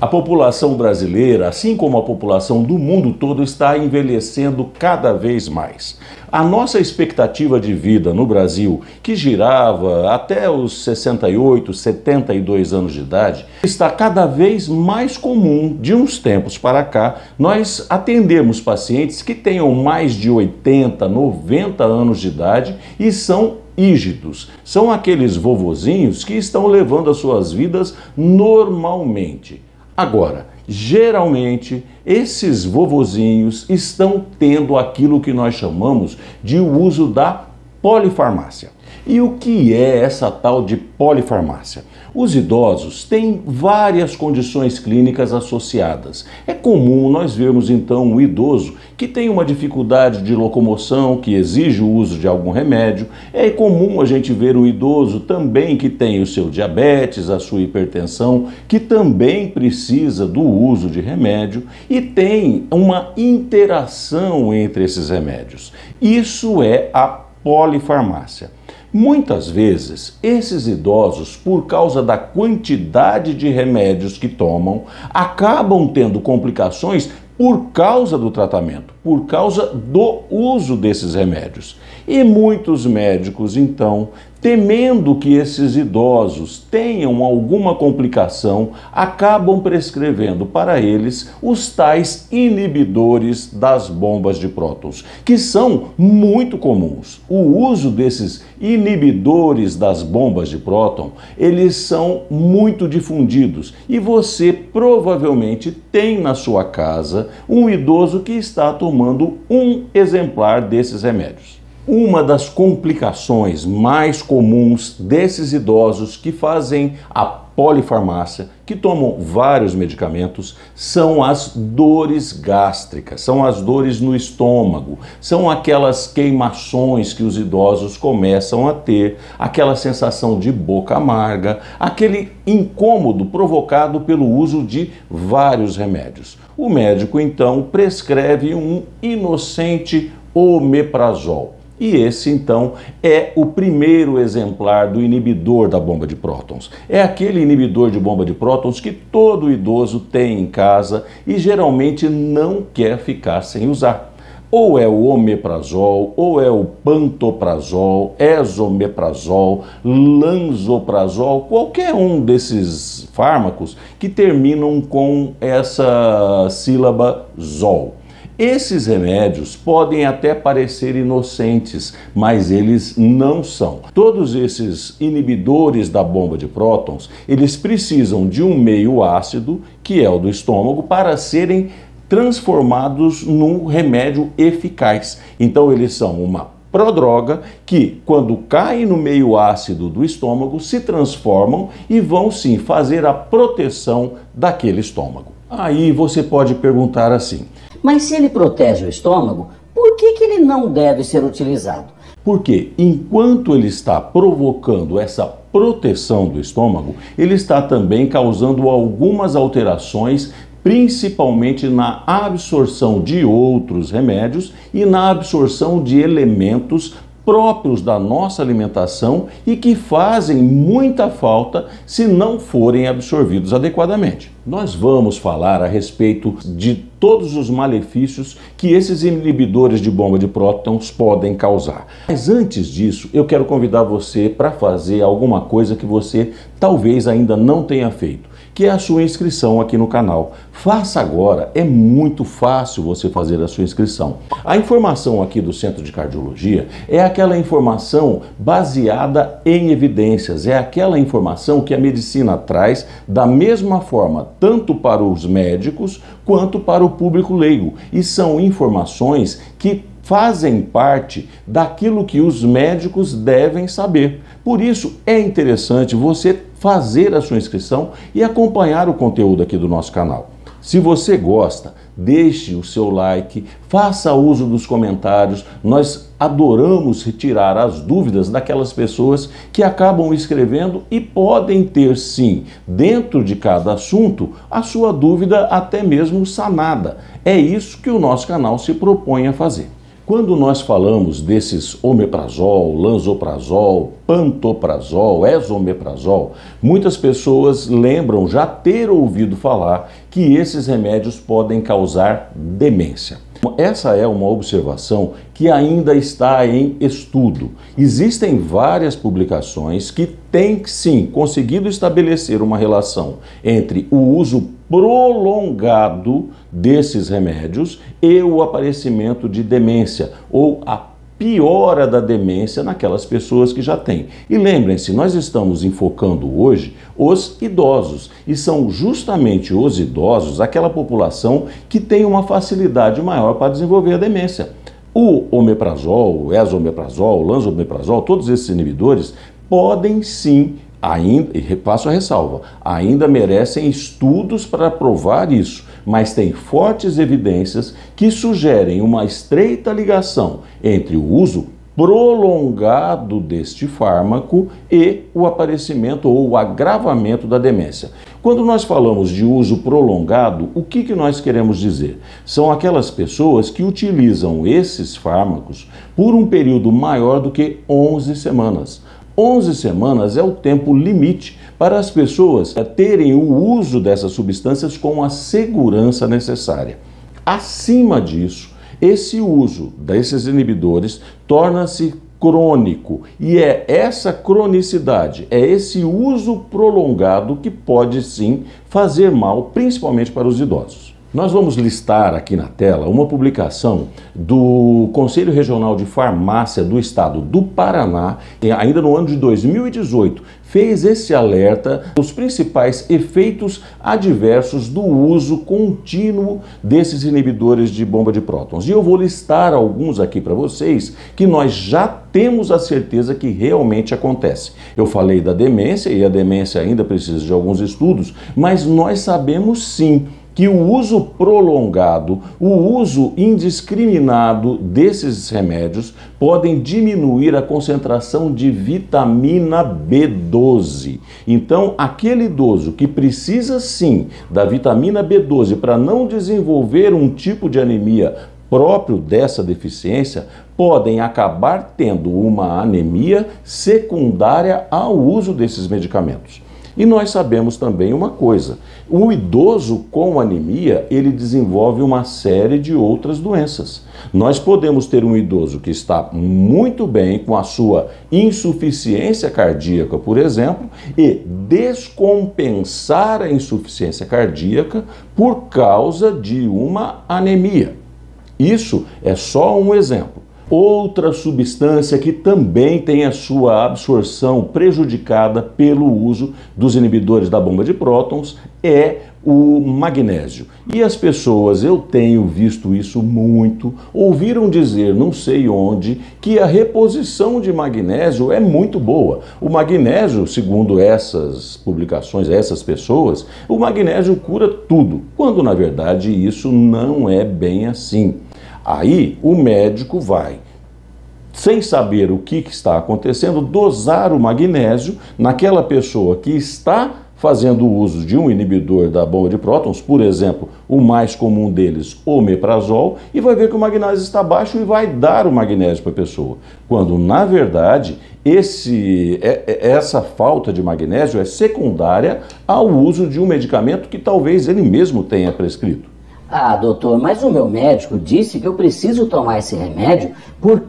A população brasileira, assim como a população do mundo todo, está envelhecendo cada vez mais. A nossa expectativa de vida no Brasil, que girava até os 68, 72 anos de idade, está cada vez mais comum. De uns tempos para cá, nós atendemos pacientes que tenham mais de 80, 90 anos de idade e são ígidos. São aqueles vovozinhos que estão levando as suas vidas normalmente. Agora, geralmente, esses vovozinhos estão tendo aquilo que nós chamamos de uso da polifarmácia. E o que é essa tal de polifarmácia? Os idosos têm várias condições clínicas associadas. É comum nós vermos então um idoso que tem uma dificuldade de locomoção, que exige o uso de algum remédio. É comum a gente ver um idoso também que tem o seu diabetes, a sua hipertensão, que também precisa do uso de remédio e tem uma interação entre esses remédios. Isso é a polifarmácia. Muitas vezes, esses idosos, por causa da quantidade de remédios que tomam, acabam tendo complicações por causa do tratamento, por causa do uso desses remédios. E muitos médicos, então, temendo que esses idosos tenham alguma complicação, acabam prescrevendo para eles os tais inibidores das bombas de prótons, que são muito comuns. O uso desses inibidores das bombas de próton, eles são muito difundidos e você provavelmente tem na sua casa um idoso que está tomando um exemplar desses remédios. Uma das complicações mais comuns desses idosos que fazem a polifarmácia, que tomam vários medicamentos, são as dores gástricas, são as dores no estômago, são aquelas queimações que os idosos começam a ter, aquela sensação de boca amarga, aquele incômodo provocado pelo uso de vários remédios. O médico, então, prescreve um inocente omeprazol. E esse, então, é o primeiro exemplar do inibidor da bomba de prótons. É aquele inibidor de bomba de prótons que todo idoso tem em casa e geralmente não quer ficar sem usar. Ou é o omeprazol, ou é o pantoprazol, esomeprazol, lansoprazol, qualquer um desses fármacos que terminam com essa sílaba zol. Esses remédios podem até parecer inocentes, mas eles não são. Todos esses inibidores da bomba de prótons, eles precisam de um meio ácido, que é o do estômago, para serem transformados num remédio eficaz. Então eles são uma prodroga que, quando caem no meio ácido do estômago, se transformam e vão sim fazer a proteção daquele estômago. Aí você pode perguntar assim: mas se ele protege o estômago, por que ele não deve ser utilizado? Porque enquanto ele está provocando essa proteção do estômago, ele está também causando algumas alterações, principalmente na absorção de outros remédios e na absorção de elementos próprios da nossa alimentação e que fazem muita falta se não forem absorvidos adequadamente. Nós vamos falar a respeito de todos os malefícios que esses inibidores de bomba de prótons podem causar. Mas antes disso, eu quero convidar você para fazer alguma coisa que você talvez ainda não tenha feito, que é a sua inscrição aqui no canal. Faça agora, é muito fácil você fazer a sua inscrição. A informação aqui do Centro de Cardiologia é aquela informação baseada em evidências, é aquela informação que a medicina traz da mesma forma, tanto para os médicos quanto para o público leigo. E são informações que fazem parte daquilo que os médicos devem saber. Por isso é interessante você fazer a sua inscrição e acompanhar o conteúdo aqui do nosso canal. Se você gosta, deixe o seu like, faça uso dos comentários. Nós adoramos retirar as dúvidas daquelas pessoas que acabam escrevendo e podem ter, sim, dentro de cada assunto, a sua dúvida até mesmo sanada. É isso que o nosso canal se propõe a fazer. Quando nós falamos desses omeprazol, lansoprazol, pantoprazol, esomeprazol, muitas pessoas lembram já ter ouvido falar que esses remédios podem causar demência. Essa é uma observação que ainda está em estudo. Existem várias publicações que têm, sim, conseguido estabelecer uma relação entre o uso prolongado desses remédios e o aparecimento de demência ou a piora da demência naquelas pessoas que já têm. E lembrem-se, nós estamos enfocando hoje os idosos, e são justamente os idosos aquela população que tem uma facilidade maior para desenvolver a demência. O omeprazol, o esomeprazol, o lansoprazol, todos esses inibidores podem sim, ainda, e faço a ressalva, ainda merecem estudos para provar isso, mas tem fortes evidências que sugerem uma estreita ligação entre o uso prolongado deste fármaco e o aparecimento ou o agravamento da demência. Quando nós falamos de uso prolongado, o que nós queremos dizer? São aquelas pessoas que utilizam esses fármacos por um período maior do que 11 semanas. 11 semanas é o tempo limite para as pessoas terem o uso dessas substâncias com a segurança necessária. Acima disso, esse uso desses inibidores torna-se crônico e é essa cronicidade, é esse uso prolongado que pode sim fazer mal, principalmente para os idosos. Nós vamos listar aqui na tela uma publicação do Conselho Regional de Farmácia do Estado do Paraná, ainda no ano de 2018, fez esse alerta dos principais efeitos adversos do uso contínuo desses inibidores de bomba de prótons. E eu vou listar alguns aqui para vocês que nós já temos a certeza que realmente acontece. Eu falei da demência e a demência ainda precisa de alguns estudos, mas nós sabemos sim que o uso prolongado, o uso indiscriminado desses remédios podem diminuir a concentração de vitamina B12. Então, aquele idoso que precisa sim da vitamina B12 para não desenvolver um tipo de anemia próprio dessa deficiência, podem acabar tendo uma anemia secundária ao uso desses medicamentos. E nós sabemos também uma coisa, o idoso com anemia, ele desenvolve uma série de outras doenças. Nós podemos ter um idoso que está muito bem com a sua insuficiência cardíaca, por exemplo, e descompensar a insuficiência cardíaca por causa de uma anemia. Isso é só um exemplo. Outra substância que também tem a sua absorção prejudicada pelo uso dos inibidores da bomba de prótons é o magnésio. E as pessoas, eu tenho visto isso muito, ouviram dizer, não sei onde, que a reposição de magnésio é muito boa. O magnésio, segundo essas publicações, essas pessoas, o magnésio cura tudo, quando na verdade isso não é bem assim. Aí o médico vai, sem saber o que está acontecendo, dosar o magnésio naquela pessoa que está fazendo uso de um inibidor da bomba de prótons, por exemplo, o mais comum deles, o omeprazol, e vai ver que o magnésio está baixo e vai dar o magnésio para a pessoa. Quando, na verdade, essa falta de magnésio é secundária ao uso de um medicamento que talvez ele mesmo tenha prescrito. Ah, doutor, mas o meu médico disse que eu preciso tomar esse remédio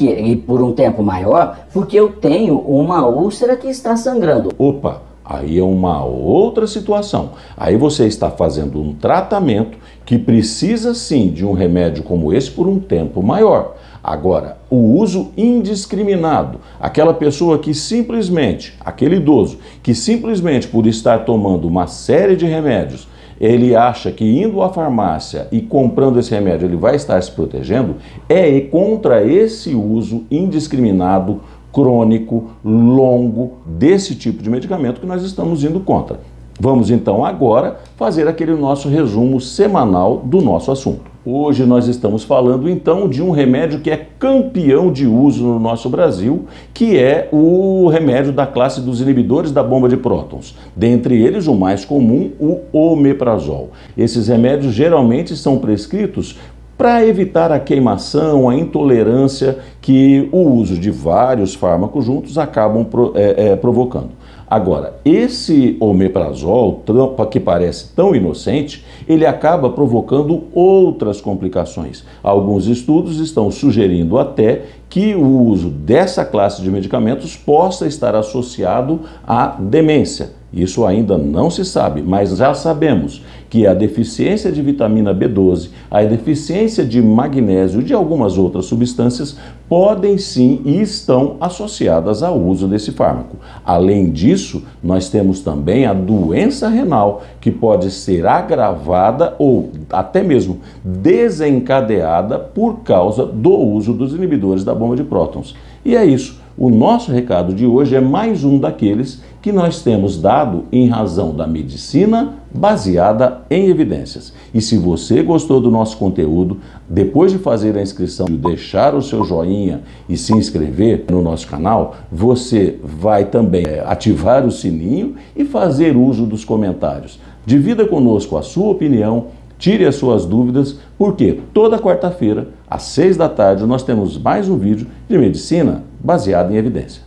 e por um tempo maior, porque eu tenho uma úlcera que está sangrando. Opa, aí é uma outra situação. Aí você está fazendo um tratamento que precisa sim de um remédio como esse por um tempo maior. Agora, o uso indiscriminado, aquela pessoa que simplesmente, aquele idoso, que simplesmente por estar tomando uma série de remédios, ele acha que indo à farmácia e comprando esse remédio ele vai estar se protegendo, é contra esse uso indiscriminado, crônico, longo desse tipo de medicamento que nós estamos indo contra. Vamos então agora fazer aquele nosso resumo semanal do nosso assunto. Hoje nós estamos falando então de um remédio que é campeão de uso no nosso Brasil, que é o remédio da classe dos inibidores da bomba de prótons. Dentre eles, o mais comum, o omeprazol. Esses remédios geralmente são prescritos para evitar a queimação, a intolerância que o uso de vários fármacos juntos acabam provocando. Agora, esse omeprazol, que parece tão inocente, ele acaba provocando outras complicações. Alguns estudos estão sugerindo até que o uso dessa classe de medicamentos possa estar associado à demência. Isso ainda não se sabe, mas já sabemos que a deficiência de vitamina B12, a deficiência de magnésio e de algumas outras substâncias podem sim e estão associadas ao uso desse fármaco. Além disso, nós temos também a doença renal, que pode ser agravada ou até mesmo desencadeada por causa do uso dos inibidores da bomba de prótons. E é isso. O nosso recado de hoje é mais um daqueles que nós temos dado em razão da medicina baseada em evidências. E se você gostou do nosso conteúdo, depois de fazer a inscrição, deixar o seu joinha e se inscrever no nosso canal, você vai também ativar o sininho e fazer uso dos comentários. Divida conosco a sua opinião, tire as suas dúvidas, porque toda quarta-feira, às 6 da tarde, nós temos mais um vídeo de medicina baseado em evidência.